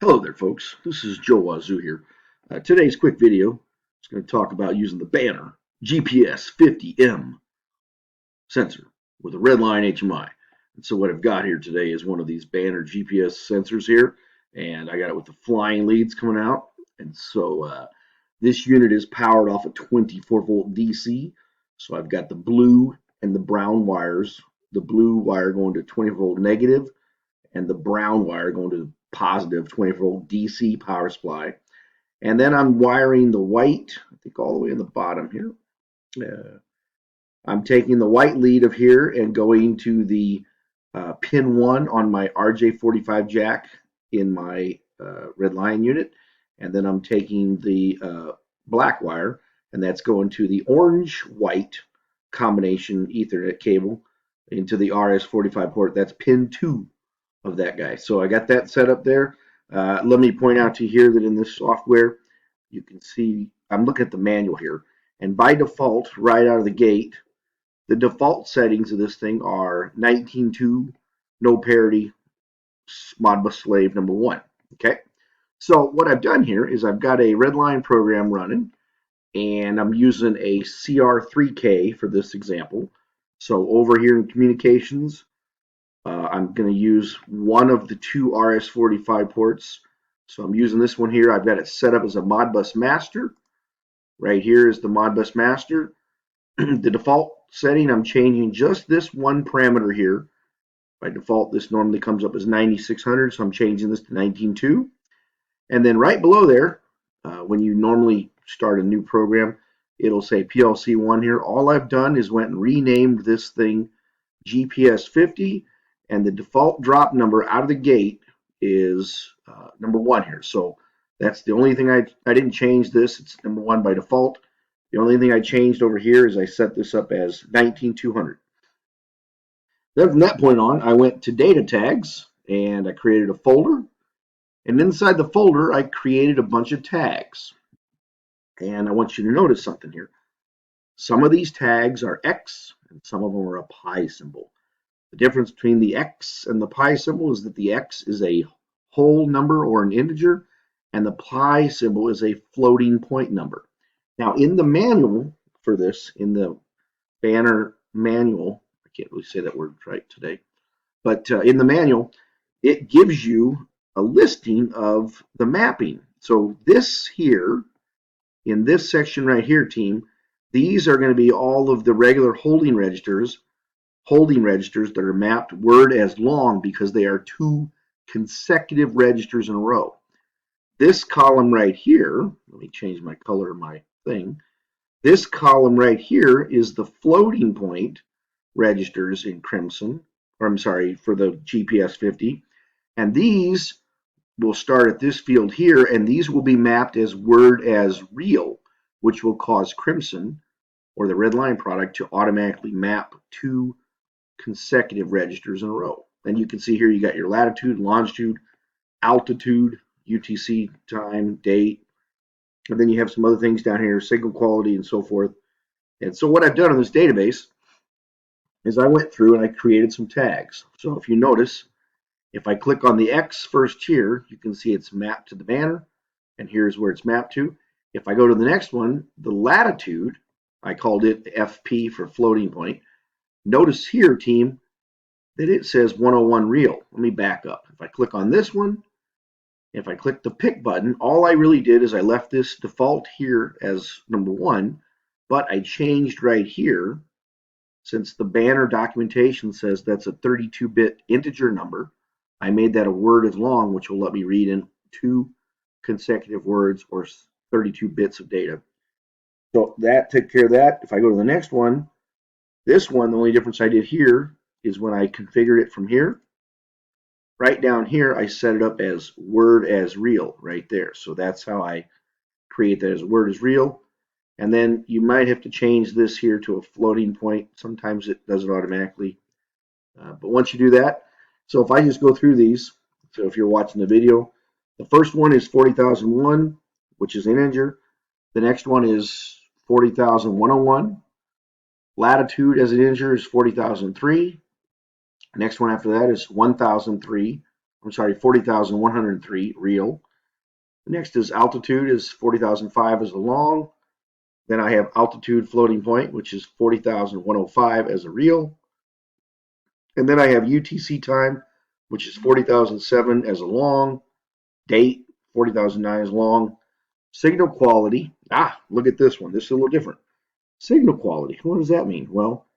Hello there, folks. This is Joe Wazoo here. Today's quick video is going to talk about using the Banner GPS50M sensor with a RedLion HMI. And so what I've got here today is one of these Banner GPS sensors here, and I got it with the flying leads coming out. And so this unit is powered off a 24-volt DC. So I've got the blue and the brown wires. The blue wire going to 20-volt negative, and the brown wire going to positive 24-volt DC power supply. And then I'm wiring the white, I think all the way in the bottom here. I'm taking the white lead of here and going to the pin 1 on my RJ45 jack in my RedLion unit. And then I'm taking the black wire, and that's going to the orange-white combination Ethernet cable into the RS-485 port. That's pin 2 of that guy. So I got that set up there. Let me point out to you here that in this software, you can see, I'm looking at the manual here, and by default, right out of the gate, the default settings of this thing are 19.2, no parity, Modbus slave number 1. Okay, so what I've done here is I've got a RedLion program running, and I'm using a CR3K for this example. So over here in communications, I'm going to use one of the 2 RS-485 ports. So I'm using this one here. I've got it set up as a Modbus master. Right here is the Modbus master. The default setting, I'm changing just this one parameter here. By default, this normally comes up as 9600, so I'm changing this to 19.2. And then right below there, when you normally start a new program, it'll say PLC1 here. All I've done is went and renamed this thing GPS50. And the default drop number out of the gate is number 1 here. So that's the only thing I didn't change this. It's number 1 by default. The only thing I changed over here is I set this up as 19200. Then from that point on, I went to data tags and I created a folder. And inside the folder, I created a bunch of tags. And I want you to notice something here. Some of these tags are X and some of them are a pi symbol. The difference between the X and the pi symbol is that the X is a whole number or an integer, and the pi symbol is a floating point number. Now, in the manual for this, in the Banner manual, I can't really say that word right today, but in the manual, it gives you a listing of the mapping. So this here, in this section right here, team, these are going to be all of the regular holding registers that are mapped word as long because they are 2 consecutive registers in a row. This column right here, let me change my color of my thing. This column right here is the floating point registers in crimson, or I'm sorry, for the GPS50. And these will start at this field here, and these will be mapped as word as real, which will cause crimson, or the RedLion product, to automatically map 2 consecutive registers in a row. And you can see here you got your latitude, longitude, altitude, UTC time, date, and then you have some other things down here, signal quality and so forth. And so what I've done on this database is I went through and I created some tags. So if you notice, if I click on the X first here, you can see it's mapped to the banner, and here's where it's mapped to. If I go to the next one, the latitude, I called it FP for floating point. Notice here, team, that it says 101 real. Let me back up. If I click on this one, if I click the pick button, all I really did is I left this default here as number 1, but I changed right here, since the Banner documentation says that's a 32-bit integer number, I made that a word as long, which will let me read in 2 consecutive words or 32 bits of data. So that took care of that. If I go to the next one, this one, the only difference I did here is when I configured it from here, right down here, I set it up as word as real right there. So that's how I create that as word as real. And then you might have to change this here to a floating point. Sometimes it does it automatically. But once you do that, so if I just go through these, so if you're watching the video, the first one is 40,001, which is an integer. The next one is 40,101. Latitude as an integer is 40,003. Next one after that is 1,003, I'm sorry, 40,103 real. Next is altitude is 40,005 as a long. Then I have altitude floating point, which is 40,105 as a real. And then I have UTC time, which is 40,007 as a long. Date, 40,009 as long. Signal quality. Look at this one. This is a little different. Signal quality. What does that mean? Well,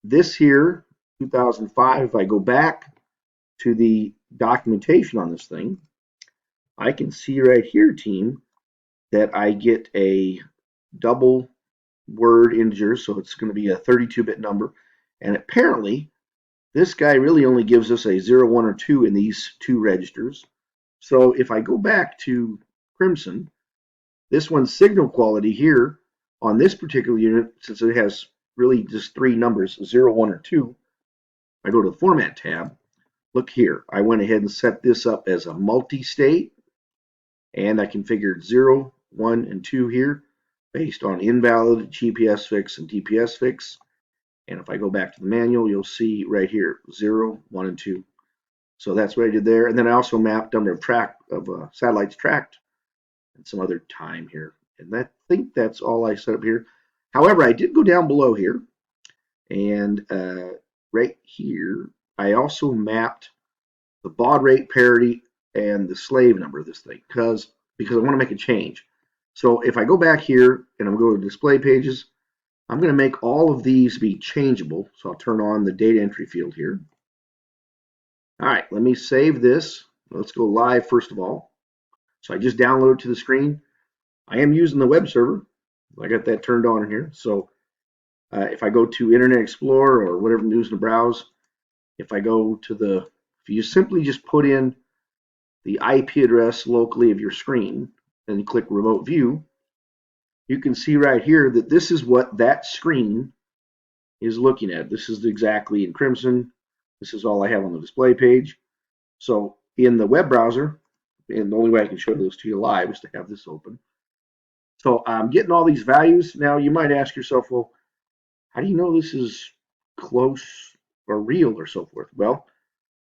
this here, 2005, if I go back to the documentation on this thing, I can see right here, team, that I get a double word integer, so it's going to be a 32-bit number. And apparently, this guy really only gives us a 0, 1, or 2 in these two registers. So if I go back to Crimson, this one's signal quality here on this particular unit, since it has really just three numbers, 0, 1, or 2, I go to the Format tab. Look here, I went ahead and set this up as a multi-state, and I configured 0, 1, and 2 here based on invalid, GPS fix, and DPS fix. And if I go back to the manual, you'll see right here, 0, 1, and 2. So that's what I did there. And then I also mapped number of satellites tracked and some other time here. And I think that's all I set up here. However, I did go down below here. And right here, I also mapped the baud rate parity and the slave number of this thing because I want to make a change. So if I go back here and I'm going to display pages, I'm going to make all of these be changeable. So I'll turn on the data entry field here. All right, let me save this. Let's go live first of all. So I just downloaded to the screen. I am using the web server. I got that turned on in here. So if I go to Internet Explorer or whatever I'm using to browse, if you simply just put in the IP address locally of your screen and you click Remote View, you can see right here that this is what that screen is looking at. This is exactly in Crimson. This is all I have on the display page. So in the web browser, and the only way I can show this to you live is to have this open. So I'm getting all these values. Now you might ask yourself, well, how do you know this is close or real or so forth? Well,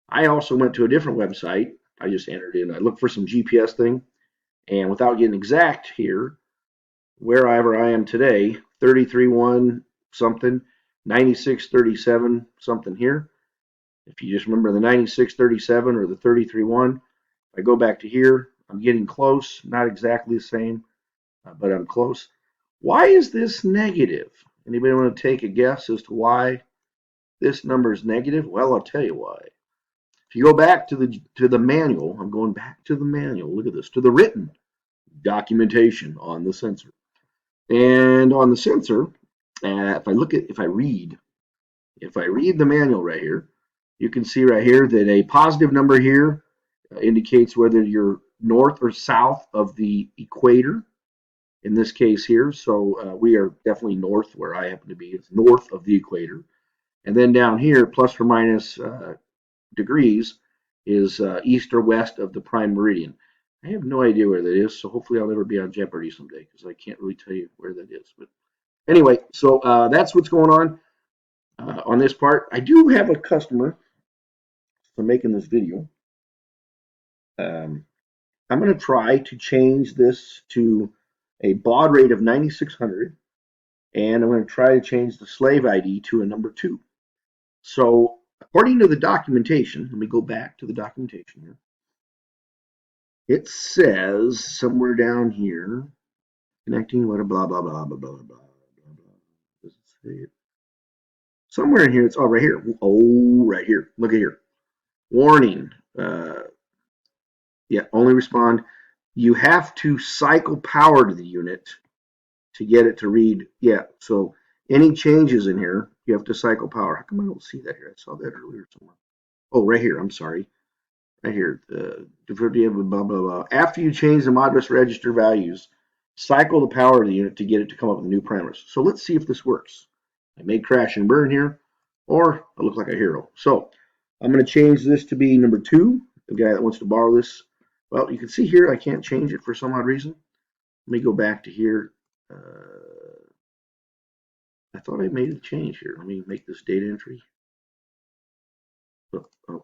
I also went to a different website. I just entered in, I looked for some GPS thing, and without getting exact here, wherever I am today, 33.1 something, 96.37 something here. If you just remember the 96.37 or the 33.1, I go back to here, I'm getting close, not exactly the same, but I'm close. Why is this negative? Anybody want to take a guess as to why this number is negative? Well, I'll tell you why. If you go back to the manual, I'm going back to the manual. Look at this, to the written documentation on the sensor. And on the sensor, if I read the manual right here, you can see right here that a positive number here indicates whether you're north or south of the equator. In this case here, so we are definitely north where I happen to be. It's north of the equator. And then down here, plus or minus degrees, is east or west of the prime meridian. I have no idea where that is, so hopefully I'll never be on Jeopardy someday because I can't really tell you where that is. But anyway, so that's what's going on this part. I do have a customer for making this video. I'm going to try to change this to a baud rate of 9600, and I'm going to try to change the slave ID to a number 2. So according to the documentation, let me go back to the documentation here. It says somewhere down here, connecting what a blah blah blah blah blah blah blah blah. Does it say it? Somewhere in here, it's right here. Oh, right here. Look at here. Warning. Yeah, only respond. You have to cycle power to the unit to get it to read. Yeah, so any changes in here, you have to cycle power. How come I don't see that here? I saw that earlier somewhere. Oh, right here. I'm sorry. Right here. Blah, blah, blah. After you change the Modbus register values, cycle the power of the unit to get it to come up with new parameters. So let's see if this works. I may crash and burn here, or I look like a hero. So I'm going to change this to be number 2. The guy that wants to borrow this. Well, you can see here I can't change it for some odd reason. Let me go back to here. I thought I made a change here. Let me make this data entry. Hold on.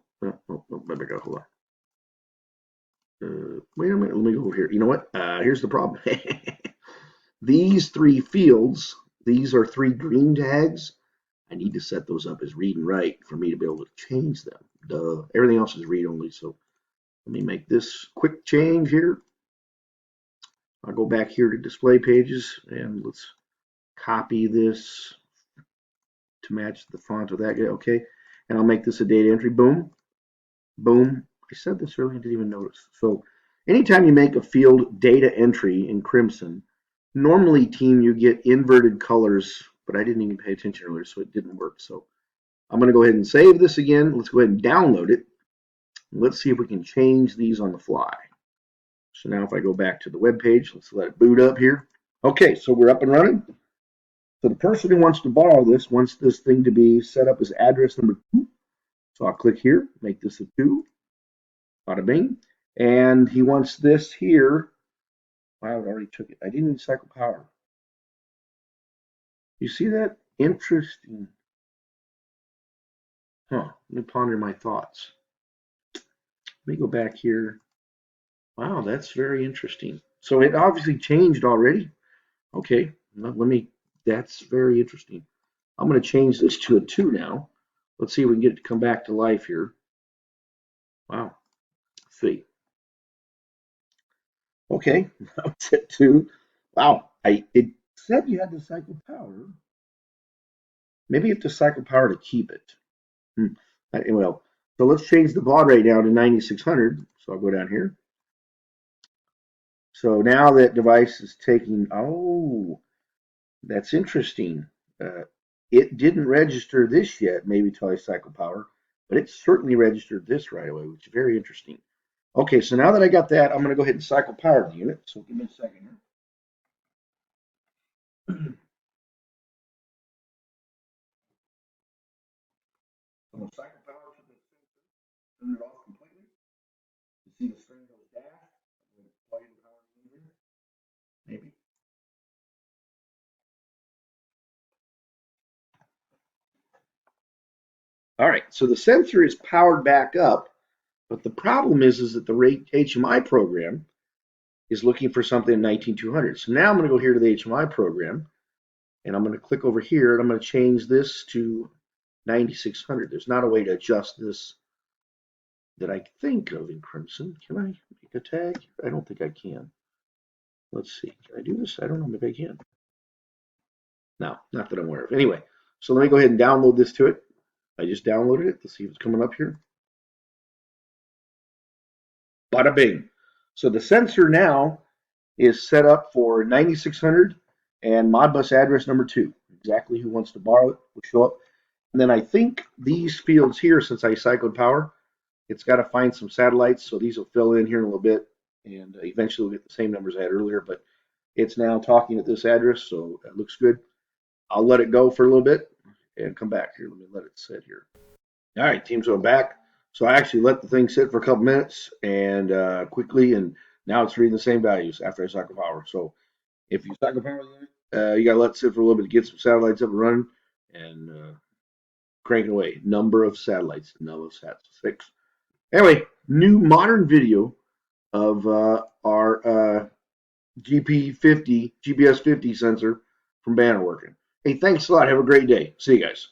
wait a minute, let me go over here. You know what? Here's the problem. These three fields, these are three green tags. I need to set those up as read and write for me to be able to change them. Duh. Everything else is read only. So let me make this quick change here. I'll go back here to display pages and let's copy this to match the font of that guy. Okay. And I'll make this a data entry. Boom. Boom. I said this earlier, I didn't even notice. So anytime you make a field data entry in Crimson, normally, team, you get inverted colors, but I didn't even pay attention earlier, so it didn't work. So I'm going to go ahead and save this again. Let's go ahead and download it. Let's see if we can change these on the fly. So now if I go back to the web page, let's let it boot up here. Okay, so we're up and running. So the person who wants to borrow this wants this thing to be set up as address number 2. So I'll click here, make this a 2. Bada bing. And he wants this here. Wow, it already took it. I didn't need cycle power. You see that? Interesting. Huh. Let me ponder my thoughts. Let me go back here. Wow, that's very interesting. So it obviously changed already. Okay, that's very interesting. I'm going to change this to a 2 now. Let's see if we can get it to come back to life here. Wow. Let's see. Okay, now it's at 2. Wow, it said you had to cycle power. Maybe you have to cycle power to keep it. Well, so let's change the baud rate down to 9600. So I'll go down here. So now that device is taking, oh, that's interesting. It didn't register this yet, maybe till I cycle power, but it certainly registered this right away, which is very interesting. Okay, so now that I got that, I'm going to go ahead and cycle power the unit. So give me a second here. I'm going to cycle power to the sensor, turn it off completely. You see the string goes down. I'm going to plug in power in here. Maybe. All right, so the sensor is powered back up, but the problem is that the HMI program is looking for something in 19200. So now I'm going to go here to the HMI program, and I'm going to click over here, and I'm going to change this to 9600. There's not a way to adjust this that I think of in Crimson. Can I make a tag? I don't think I can. Let's see. Can I do this? I don't know. Maybe I can. No, not that I'm aware of. Anyway, so let me go ahead and download this to it. I just downloaded it. Let's see if it's coming up here. Bada bing. So the sensor now is set up for 9600 and Modbus address number 2. Exactly who wants to borrow it will show up. And then I think these fields here, since I cycled power, it's got to find some satellites. So these will fill in here in a little bit. And eventually we'll get the same numbers I had earlier. But it's now talking at this address. So it looks good. I'll let it go for a little bit and come back here. Let me let it sit here. All right, team, so I'm back. So I actually let the thing sit for a couple minutes and quickly, and now it's reading the same values after I cycle power. So if you cycle power, you got to let it sit for a little bit to get some satellites up and running and crank it away. Number of satellites, number of sats, 6. Anyway, new modern video of our GPS50 sensor from Banner working. Hey, thanks a lot. Have a great day. See you guys.